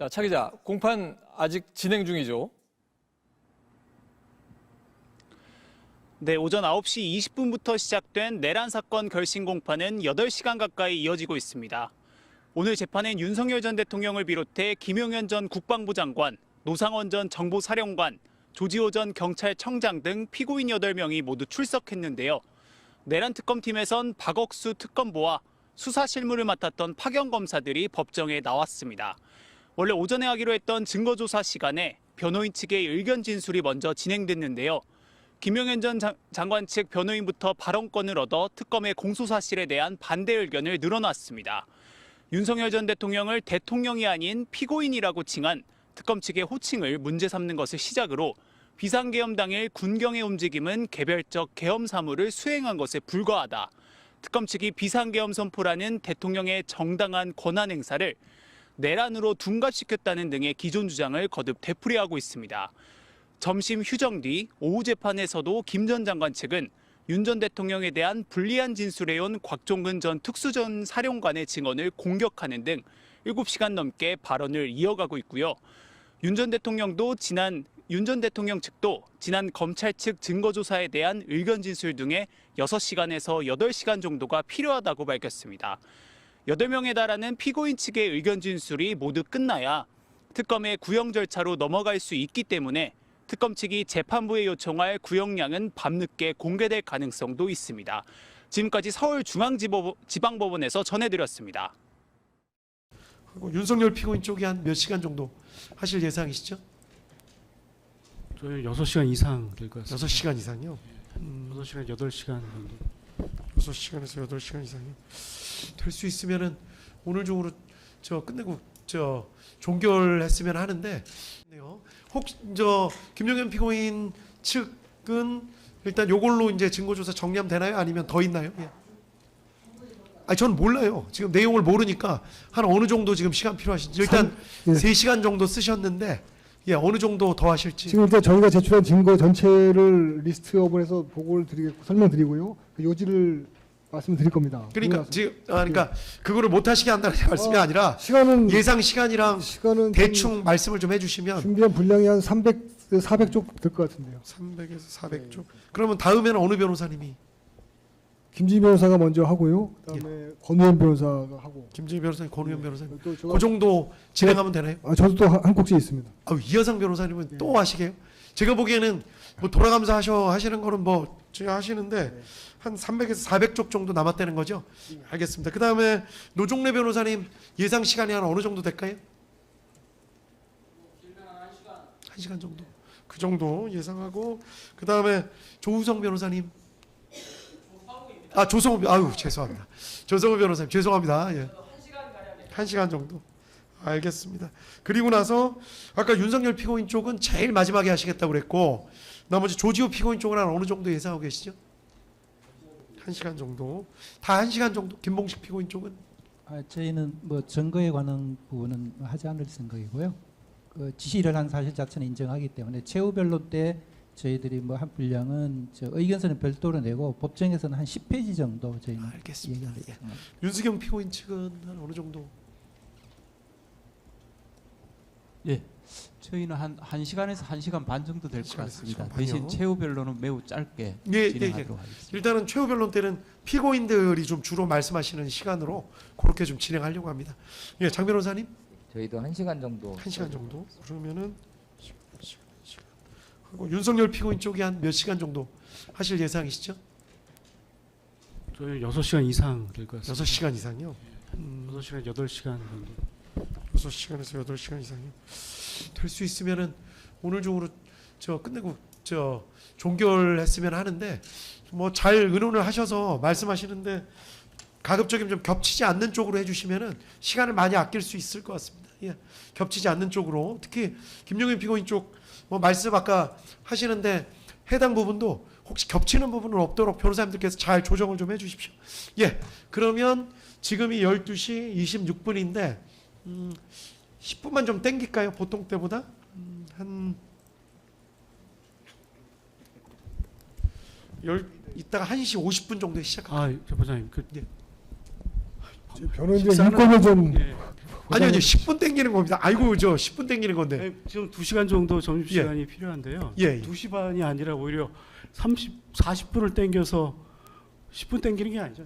자, 차 기자, 공판 아직 진행 중이죠? 네, 오전 9시 20분부터 시작된 내란 사건 결심 공판은 8시간 가까이 이어지고 있습니다. 오늘 재판엔 윤석열 전 대통령을 비롯해 김용현 전 국방부 장관, 노상원 전 정보사령관, 조지호 전 경찰청장 등 피고인 8명이 모두 출석했는데요. 내란 특검팀에선 박억수 특검보와 수사 실무를 맡았던 파견 검사들이 법정에 나왔습니다. 원래 오전에 하기로 했던 증거조사 시간에 변호인 측의 의견 진술이 먼저 진행됐는데요. 김용현 전 장관 측 변호인부터 발언권을 얻어 특검의 공소사실에 대한 반대 의견을 늘어놨습니다. 윤석열 전 대통령을 대통령이 아닌 피고인이라고 칭한 특검 측의 호칭을 문제 삼는 것을 시작으로 비상계엄 당일 군경의 움직임은 개별적 계엄 사무를 수행한 것에 불과하다. 특검 측이 비상계엄 선포라는 대통령의 정당한 권한 행사를 내란으로 둔갑시켰다는 등의 기존 주장을 거듭 되풀이하고 있습니다. 점심 휴정 뒤 오후 재판에서도 김 전 장관 측은 윤 전 대통령에 대한 불리한 진술해온 곽종근 전 특수전 사령관의 증언을 공격하는 등 7시간 넘게 발언을 이어가고 있고요. 윤 전 대통령 측도 지난 검찰 측 증거조사에 대한 의견 진술 등의 6시간에서 8시간 정도가 필요하다고 밝혔습니다. 8명에 달하는 피고인 측의 의견 진술이 모두 끝나야 특검의 구형 절차로 넘어갈 수 있기 때문에 특검 측이 재판부에 요청할 구형량은 밤늦게 공개될 가능성도 있습니다. 지금까지 서울중앙지방법원에서 전해드렸습니다. 윤석열 피고인 쪽이 한 몇 시간 정도 하실 예상이시죠? 저희 6시간 이상 될 것 같습니다. 6시간 이상이요? 6시간, 8시간 정도. 6시간에서 8시간 이상이요? 될 수 있으면은 오늘 중으로 끝내고 종결했으면 하는데 혹시 김용현 피고인 측은 일단 요걸로 이제 증거조사 정리하면 되나요? 아니면 더 있나요? 예. 전 몰라요. 지금 내용을 모르니까 한 어느 정도 지금 시간 필요하신지 일단 3시간 정도 쓰셨는데 어느 정도 더 하실지. 지금 일단 저희가 제출한 증거 전체를 리스트업을 해서 보고를 드리겠고 설명드리고요. 그 요지를 말씀드릴 겁니다. 그러니까 그거를 못 하시게 한다는 말씀이 아니라 시간은 예상 시간이랑 대충 말씀을 좀 해주시면 준비한 분량이 한 400쪽 될 것 같은데요. 300에서 400쪽. 그러면 다음에는 어느 변호사님이? 김지희 변호사가 먼저 하고요. 그다음에 권우현 변호사가 하고. 김지희 변호사님, 권우현 변호사님. 또 그 정도 진행하면 되나요? 저도 또 한 곡지 있습니다. 이하상 변호사님은 또 하시게요? 제가 보기에는 뭐 돌아가면서 하시는 거는 뭐 제가 하시는데 한 300에서 400쪽 정도 남았다는 거죠? 알겠습니다. 그 다음에 노종래 변호사님 예상 시간이 한 어느 정도 될까요? 1시간 정도. 그 정도 예상하고 그 다음에 조우성 변호사님. 조성우 죄송합니다. 조성우 변호사님 죄송합니다. 예. 1시간 정도. 알겠습니다. 그리고 나서 아까 윤석열 피고인 쪽은 제일 마지막에 하시겠다고 그랬고 나머지 조지호 피고인 쪽은 한 어느 정도 예상하고 계시죠? 1시간 정도. 다 1시간 정도. 김봉식 피고인 쪽은? 저희는 뭐 증거에 관한 부분은 하지 않을 생각이고요. 그 지시를 한 사실 자체는 인정하기 때문에 최후 변론 때 저희들이 뭐 한 분량은 의견서는 별도로 내고 법정에서는 한 10페이지 정도 저희는 알겠습니다. 얘기하겠습니다. 윤수경 피고인 측은 한 어느 정도? 예, 저희는 한 1시간에서 1시간 반 정도 될 것 같습니다. 1시간 반이요? 대신 최후 변론은 매우 짧게 예. 진행하도록 하겠습니다. 일단은 최후 변론 때는 피고인들이 좀 주로 말씀하시는 시간으로 그렇게 좀 진행하려고 합니다. 예, 장 변호사님? 저희도 1시간 정도. 1시간 정도? 그러면은 시간. 하고 윤석열 피고인 쪽이 한 몇 시간 정도 하실 예상이시죠? 저희 6시간 이상 될 것 같습니다. 6시간 이상이요? 6시간, 8시간 정도. 6시간에서 8시간 이상이요? 될 수 있으면은 오늘 중으로 끝내고 종결했으면 하는데 뭐 잘 의논을 하셔서 말씀하시는데 가급적이면 좀 겹치지 않는 쪽으로 해주시면은 시간을 많이 아낄 수 있을 것 같습니다. 예, 겹치지 않는 쪽으로 특히 김용현 피고인 쪽 뭐 말씀 아까 하시는데 해당 부분도 혹시 겹치는 부분은 없도록 변호사님들께서 잘 조정을 좀 해주십시오. 예, 그러면 지금이 12시 26분인데 10분만 좀 땡길까요? 보통 때보다 이따가 1시 50분 정도에 시작할까요? 저 부장님 변호인들 식사는- 인권을 좀 예. 아니요, 10분 땡기는 겁니다. 아이고, 저 10분 땡기는 건데. 네, 지금 2시간 정도 점심시간이 필요한데요. 예, 예. 2시 반이 아니라 오히려 40분을 땡겨서 10분 땡기는 게 아니죠.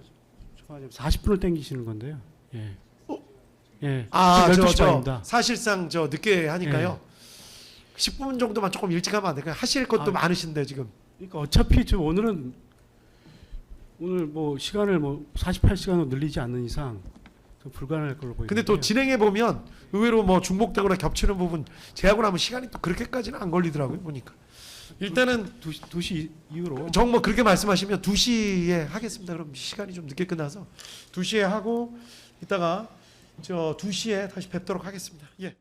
40분을 땡기시는 건데요. 예. 예. 아, 지금 12시 저 반입니다. 사실상 저 늦게 하니까요. 10분 정도만 조금 일찍 하면 안 될까요? 하실 것도 많으신데 지금. 그러니까 어차피 저 오늘 뭐 시간을 뭐 48시간으로 늘리지 않는 이상 좀 불가능할 걸로 보이는데. 근데 또 진행해 보면 의외로 뭐 중복되거나 겹치는 부분 제하고 나면 시간이 또 그렇게까지는 안 걸리더라고요, 보니까. 일단은 2시 이후로 정 뭐 그렇게 말씀하시면 2시에 하겠습니다. 그럼 시간이 좀 늦게 끝나서 2시에 하고 이따가 저 2시에 다시 뵙도록 하겠습니다. 예.